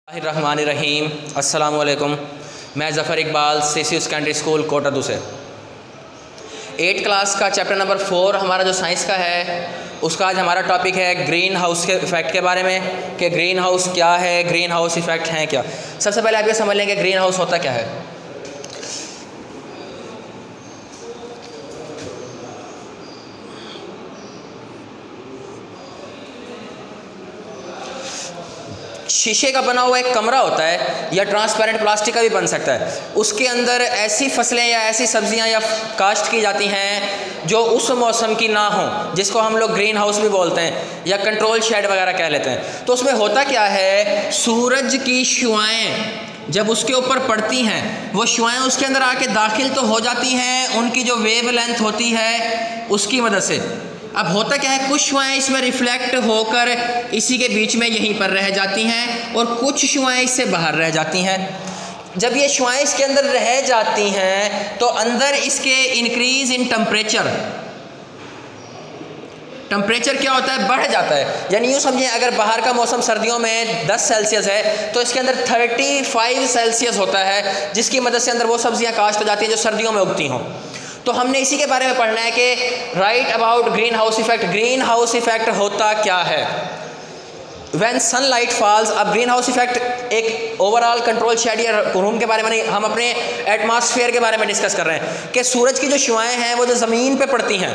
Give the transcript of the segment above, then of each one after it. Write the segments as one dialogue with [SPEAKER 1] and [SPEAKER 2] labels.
[SPEAKER 1] रहीम अस्सलामुअलैकुम। मैं Zafar Iqbal CCU secondary school Kot Addu से 8th क्लास का चैप्टर नंबर 4 हमारा जो साइंस का है उसका आज हमारा टॉपिक है ग्रीन हाउस के इफ़ेक्ट के बारे में कि ग्रीन हाउस क्या है, ग्रीन हाउस इफ़ेक्ट हैं क्या। सबसे पहले आप ये समझ लें कि ग्रीन हाउस होता क्या है। शीशे का बना हुआ एक कमरा होता है या ट्रांसपेरेंट प्लास्टिक का भी बन सकता है। उसके अंदर ऐसी फसलें या ऐसी सब्जियां या काश्त की जाती हैं जो उस मौसम की ना हो, जिसको हम लोग ग्रीन हाउस भी बोलते हैं या कंट्रोल शेड वगैरह कह लेते हैं। तो उसमें होता क्या है, सूरज की शुआएं जब उसके ऊपर पड़ती हैं वो शुआएं उसके अंदर आके दाखिल तो हो जाती हैं उनकी जो वेव लेंथ होती है उसकी मदद से। अब होता क्या है, कुछ शुआएं इसमें रिफ्लेक्ट होकर इसी के बीच में यहीं पर रह जाती हैं और कुछ शुआएं इससे बाहर रह जाती हैं। जब ये शुआएं इसके अंदर रह जाती हैं तो अंदर इसके इंक्रीज इन टेम्परेचर क्या होता है, बढ़ जाता है। यानी यूँ समझें, अगर बाहर का मौसम सर्दियों में 10 सेल्सियस है तो इसके अंदर 35 सेल्सियस होता है, जिसकी मदद से अंदर वो सब्जियां काश्त हो जाती हैं जो सर्दियों में उगती हों। तो हमने इसी के बारे में पढ़ना है कि right about green house effect. Green house effect होता क्या है। When sunlight falls. अब ग्रीन हाउस इफेक्ट एक ओवरऑल कंट्रोल शेड या रूम के बारे में नहीं, हम अपने एटमॉस्फेयर के बारे में डिस्कस कर रहे हैं कि सूरज की जो शुआएं हैं वो जो ज़मीन पे पड़ती हैं।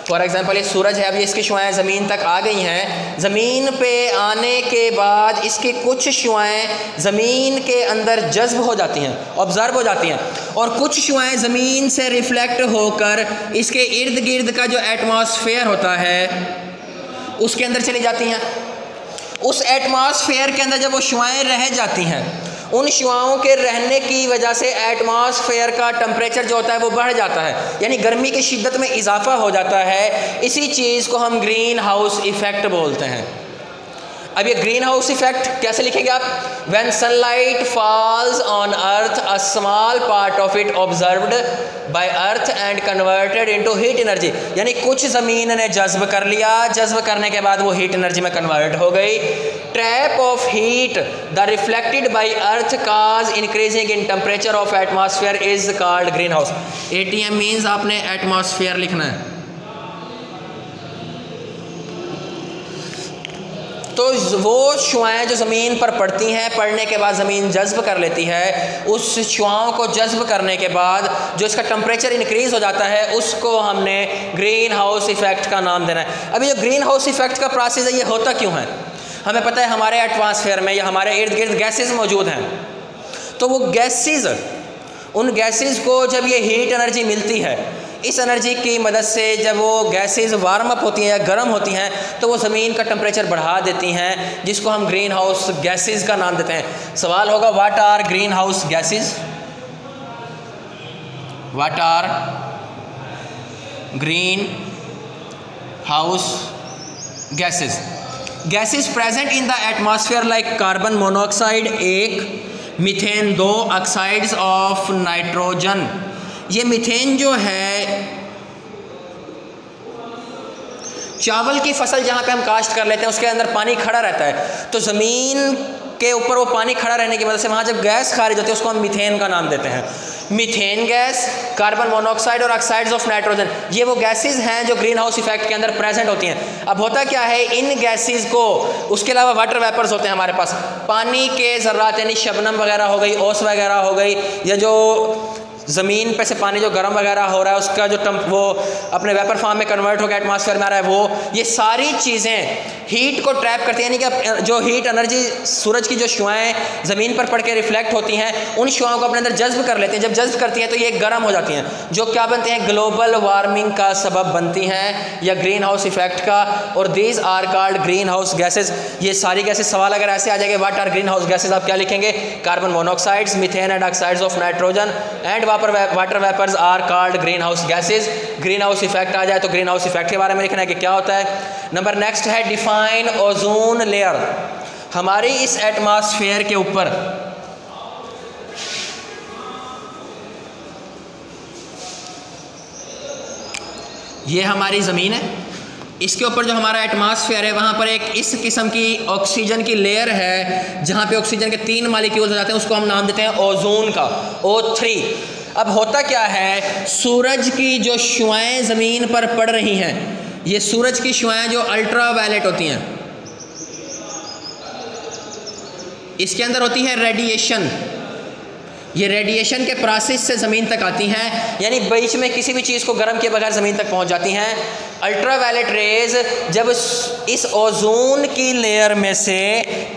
[SPEAKER 1] फॉर एग्जांपल ये सूरज है, अभी इसकी शुआएं ज़मीन तक आ गई हैं। ज़मीन पे आने के बाद इसकी कुछ शुआएं ज़मीन के अंदर जज्ब हो जाती हैं, ऑब्जर्व हो जाती हैं, और कुछ शुआएं ज़मीन से रिफ्लेक्ट होकर इसके इर्द गिर्द का जो एटमॉस्फेयर होता है उसके अंदर चली जाती हैं। उस एटमॉस्फेयर के अंदर जब वो शुआएं रह जाती हैं, उन शुआओं के रहने की वजह से एटमॉस्फेयर का टेम्परेचर जो होता है वो बढ़ जाता है, यानी गर्मी की शिद्दत में इजाफा हो जाता है। इसी चीज़ को हम ग्रीन हाउस इफ़ेक्ट बोलते हैं। अब ये ग्रीन हाउस इफेक्ट कैसे लिखेंगे आप। When sunlight falls on earth a small part of it observed bye earth and converted into heat energy. यानी कुछ ज़मीन ने जज्ब कर लिया, जज्ब करने के बाद वो हीट एनर्जी में कन्वर्ट हो गई। Trap of heat the reflected by earth cause increasing in temperature of atmosphere is called green house. ATM means आपने एटमॉस्फेयर लिखना है। तो वो शुआएं जो ज़मीन पर पड़ती हैं, पड़ने के बाद ज़मीन जज्ब कर लेती है। उस शुआओं को जज्ब करने के बाद जो इसका टेम्परेचर इंक्रीज़ हो जाता है उसको हमने ग्रीन हाउस इफ़ेक्ट का नाम देना है। अभी जो ग्रीन हाउस इफ़ेक्ट का प्रोसेस है ये होता क्यों है, हमें पता है हमारे एटमॉस्फेयर में या हमारे इर्द गिर्द गैसेस मौजूद हैं। तो वो गैसेस, उन गैसेस को जब ये हीट एनर्जी मिलती है, इस एनर्जी की मदद से जब वो गैसेस वार्म अप होती हैं या गर्म होती हैं तो वो ज़मीन का टेम्परेचर बढ़ा देती हैं, जिसको हम ग्रीन हाउस गैसेस का नाम देते हैं। सवाल होगा, what are green house gases. What are green house gases. Gases present in the atmosphere like carbon monoxide 1, methane 2, oxides of nitrogen. ये मीथेन जो है, चावल की फसल जहाँ पे हम काश्त कर लेते हैं उसके अंदर पानी खड़ा रहता है, तो ज़मीन के ऊपर वो पानी खड़ा रहने की वजह से वहाँ जब गैस खारिज होती है उसको हम मीथेन का नाम देते हैं। मीथेन गैस, कार्बन मोनोऑक्साइड और ऑक्साइड्स ऑफ नाइट्रोजन, ये वो गैसेस हैं जो ग्रीन हाउस इफेक्ट के अंदर प्रेजेंट होती हैं। अब होता क्या है, इन गैसेस को, उसके अलावा वाटर वेपर्स होते हैं हमारे पास, पानी के ज़र्रात यानी शबनम वगैरह हो गई, ओस वगैरह हो गई, या जो ज़मीन पे से पानी जो गर्म वगैरह हो रहा है उसका जो वो अपने वेपर फॉर्म में कन्वर्ट होकर एटमॉस्फेयर में आ रहा है, वो ये सारी चीज़ें हीट को ट्रैप करती हैं। यानी कि जो हीट एनर्जी सूरज की जो शुआएं ज़मीन पर पड़ के रिफ्लेक्ट होती हैं उन शुआओं को अपने अंदर जज्ब कर लेती हैं। जब जज्ब करती हैं तो ये गर्म हो जाती हैं, जो क्या बनते हैं, ग्लोबल वार्मिंग का सबब बनती हैं या ग्रीन हाउस इफेक्ट का। और these are called green house gases. ये सारी गैसेज, सवाल अगर ऐसे आ जाएगा what are green house gases, आप क्या लिखेंगे, carbon monoxides, methane and oxides of nitrogen and water vapours are called green house gases. Green house effect आ जाए तो ग्रीन हाउस इफेक्ट के बारे में लिखना है कि क्या होता है। नंबर नेक्स्ट है डिफाइन ओजोन लेयर। हमारी इस एटमॉस्फेयर के ऊपर ये हमारी ज़मीन है इसके ऊपर जो हमारा एटमॉस्फेयर है वहाँ पर एक इस किस्म की ऑक्सीजन की लेयर है जहाँ पे ऑक्सीजन के 3 मॉलिक्यूल्स हो जाते हैं, उसको हम नाम देते हैं ओजोन का, O3। अब होता क्या है, सूरज की जो शुआएं ज़मीन पर पड़ रही हैं, ये सूरज की शुआएं जो अल्ट्रा वायलेट होती हैं, इसके अंदर होती है रेडिएशन। ये रेडिएशन के प्रोसेस से ज़मीन तक आती हैं, यानी बीच में किसी भी चीज़ को गर्म किए बगैर ज़मीन तक पहुंच जाती हैं। अल्ट्रा वायलेट रेज़ जब इस ओजोन की लेयर में से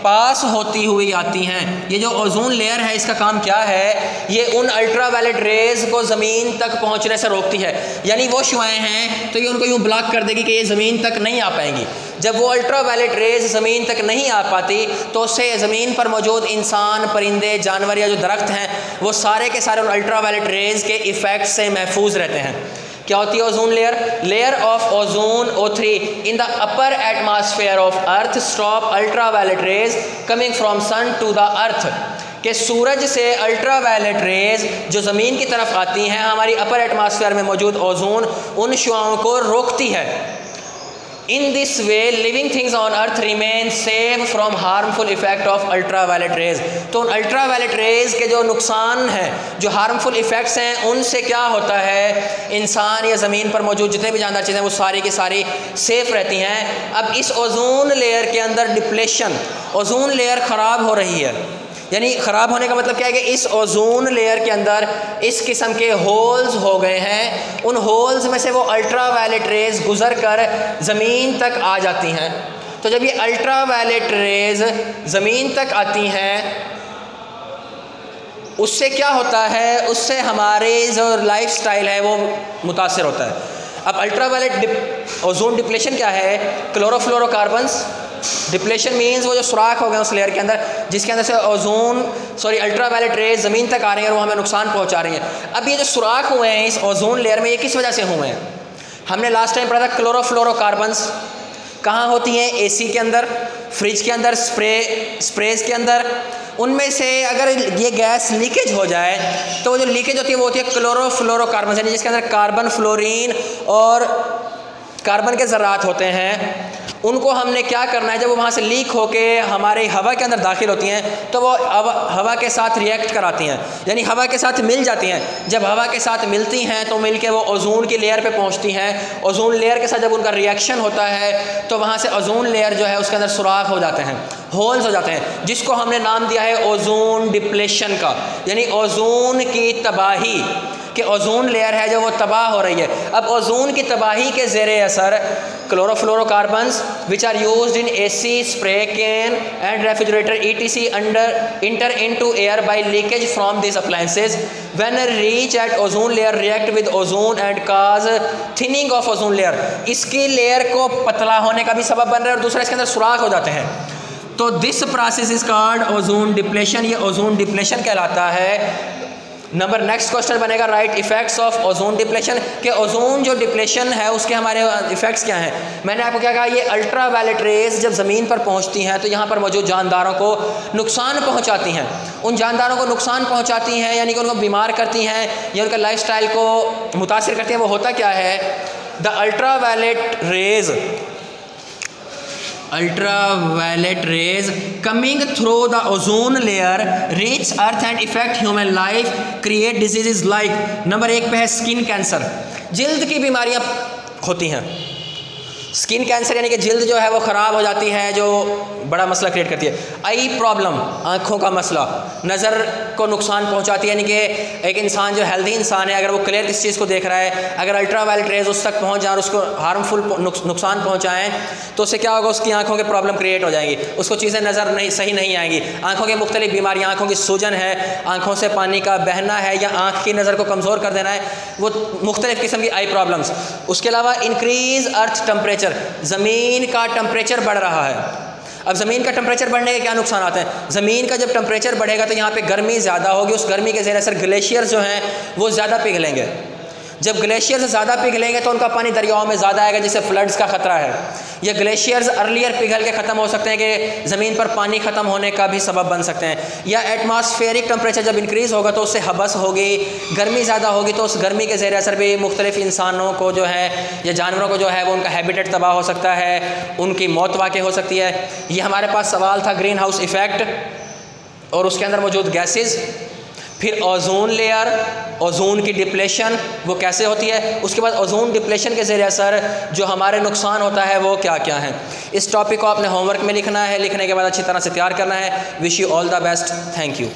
[SPEAKER 1] पास होती हुई आती हैं, ये जो ओजोन लेयर है इसका काम क्या है, ये उन अल्ट्रा वायलेट रेज़ को ज़मीन तक पहुंचने से रोकती है। यानी वो शुआएं हैं तो ये उनको यूँ ब्लॉक कर देगी कि ये ज़मीन तक नहीं आ पाएंगी। जब वो अल्ट्रा वायलेट रेज़ ज़मीन तक नहीं आ पाती तो उससे ज़मीन पर मौजूद इंसान, परिंदे, जानवर या जो दरख्त हैं वो सारे के सारे उन अल्ट्रा वायलेट रेज़ के इफ़ेक्ट से महफूज रहते हैं। क्या होती है ozone layer? Layer of ozone O3 in the upper atmosphere of earth stop ultraviolet rays coming from sun to the earth. कि सूरज से अल्ट्रा वायलेट रेज जो ज़मीन की तरफ आती हैं, हमारी अपर एटमॉस्फेयर में मौजूद ओजोन उन शुआओं को रोकती है। In this way living things on earth remain safe from harmful effect of ultraviolet rays. तो उन अल्ट्रा वायलेट रेज के जो नुकसान हैं, जो हार्मफुल इफेक्ट्स हैं, उनसे क्या होता है, इंसान या ज़मीन पर मौजूद जितने भी जानदार चीज़ें वो सारी की सारी सेफ रहती हैं। अब इस ओजोन लेयर के अंदर डिप्लेशन, ओजोन लेयर ख़राब हो रही है, यानी ख़राब होने का मतलब क्या है कि इस ओजोन लेयर के अंदर इस किस्म के होल्स हो गए हैं। उन होल्स में से वो अल्ट्रा वायलेट रेज़ गुज़र कर ज़मीन तक आ जाती हैं। तो जब ये अल्ट्रा वायलेट रेज़ ज़मीन तक आती हैं, उससे क्या होता है, उससे हमारे जो लाइफ स्टाइल है वो मुतासर होता है। अब अल्ट्रा वायलेट ओजोन डिप्लेशन क्या है? क्लोरोफ्लोरोकार्बन्स डिप्लेशन मीन्स वो जो सुराख हो गए उस लेयर के अंदर जिसके अंदर से अल्ट्रा वायलेट रेज ज़मीन तक आ रही हैं और वो हमें नुकसान पहुंचा रही हैं। अब ये जो सुराख हुए हैं इस ओजोन लेयर में, ये किस वजह से हुए हैं? हमने लास्ट टाइम पढ़ा था क्लोरोफ्लोरोकार्बन्स कहाँ होती हैं? एसी के अंदर, फ्रिज के अंदर, स्प्रेज के अंदर। उनमें से अगर ये गैस लीकेज हो जाए तो वो जो लीकेज होती है वो होती है क्लोरोफ्लोरोकार्बन, यानी जिसके अंदर कार्बन, फ्लोरीन और कार्बन के ज़रात होते हैं। उनको हमने क्या करना है, जब वो वहाँ से लीक होके हमारे हवा के अंदर दाखिल होती हैं तो वो हवा के साथ रिएक्ट कराती हैं, यानी हवा के साथ मिल जाती हैं। जब हवा के साथ मिलती हैं तो मिल के वो ओजोन की लेयर पे पहुँचती हैं। ओजोन लेयर के साथ जब उनका रिएक्शन होता है तो वहाँ से ओजोन लेयर जो है उसके अंदर सुराख हो जाते हैं, होल्स हो जाते हैं, जिसको हमने नाम दिया है ओजोन डिप्लेशन का, यानी ओजोन की तबाही। कि ओजोन लेयर है जो वो तबाह हो रही है। अब ओजोन की तबाही के ज़ेरे असर chlorofluorocarbons which are used in AC, spray can and refrigerator etc enter into air by leakage from these appliances when reach at ozone layer react with ozone and cause thinning of ozone layer। इसकी layer को पतला होने का भी सबब बन रहा है और दूसरा इसके अंदर सुराख हो जाते हैं। तो this process is called ozone depletion, ये ओजोन डिप्लेशन कहलाता है। नंबर नेक्स्ट क्वेश्चन बनेगा right effects of ozone depletion, के ओजोन जो डिप्लेशन है उसके हमारे इफेक्ट्स क्या हैं। मैंने आपको क्या कहा, ये अल्ट्रा वायलेट रेज जब ज़मीन पर पहुंचती हैं तो यहाँ पर मौजूद जानदारों को नुकसान पहुंचाती हैं। उन जानदारों को नुकसान पहुंचाती हैं यानी कि उनको बीमार करती हैं या उनके लाइफस्टाइल को मुतासिर करती हैं। वो होता क्या है, the ultraviolet rays coming through the ozone layer reach earth and affect human life, create diseases like number 1 पे है स्किन कैंसर, जिल्द की बीमारियां होती हैं। स्किन कैंसर यानी कि जिल्द जो है वो ख़राब हो जाती है, जो बड़ा मसला क्रिएट करती है। आई प्रॉब्लम, आँखों का मसला, नज़र को नुकसान पहुंचाती है, यानी कि एक इंसान जो हेल्दी इंसान है अगर वो क्लियर किस चीज़ को देख रहा है, अगर अल्ट्रा वायलेट रेज उस तक पहुंच जाए और उसको हार्मफुल नुकसान पहुंचाएं तो उससे क्या होगा, उसकी आँखों के प्रॉब्लम क्रिएट हो जाएंगी, उसको चीज़ें नज़र सही नहीं आएंगी। आँखों की मुख्तलिफ बीमारियाँ, आँखों की सूजन है, आँखों से पानी का बहना है या आँख की नज़र को कमज़ोर कर देना है, वो मुख्तलिफ किस्म की आई प्रॉब्लम्स। उसके अलावा इंक्रीज़ अर्थ टेम्परेचर, ज़मीन का टेम्परेचर बढ़ रहा है। अब ज़मीन का टेम्परेचर बढ़ने के क्या नुकसान आते हैं? ज़मीन का जब टेम्परेचर बढ़ेगा तो यहाँ पे गर्मी ज़्यादा होगी, उस गर्मी के ज़रिए असर ग्लेशियर जो हैं वो ज़्यादा पिघलेंगे। जब ग्लेशियर्स ज़्यादा पिघलेंगे तो उनका पानी दरियाओं में ज़्यादा आएगा, जिससे फ्लड्स का ख़तरा है। ये ग्लेशियर्स अर्लियर पिघल के ख़त्म हो सकते हैं कि ज़मीन पर पानी ख़त्म होने का भी सबब बन सकते हैं। या एटमॉस्फेरिक टेम्परेचर जब इंक्रीज़ होगा तो उससे हबस होगी, गर्मी ज़्यादा होगी, तो उस गर्मी के ज़ेर असर भी मुख्तलिफ़ इंसानों को जो है या जानवरों को जो है वो उनका हैबिटेट तबाह हो सकता है, उनकी मौत वाक़ई हो सकती है। ये हमारे पास सवाल था ग्रीन हाउस इफ़ेक्ट और उसके अंदर मौजूद गैसेस, फिर ओजोन लेयर, ओजोन की डिप्लेशन वो कैसे होती है, उसके बाद ओजोन डिप्लेशन के ज़रिए असर जो हमारे नुकसान होता है वो क्या क्या है। इस टॉपिक को आपने होमवर्क में लिखना है, लिखने के बाद अच्छी तरह से तैयार करना है। Wish you all the best, thank you.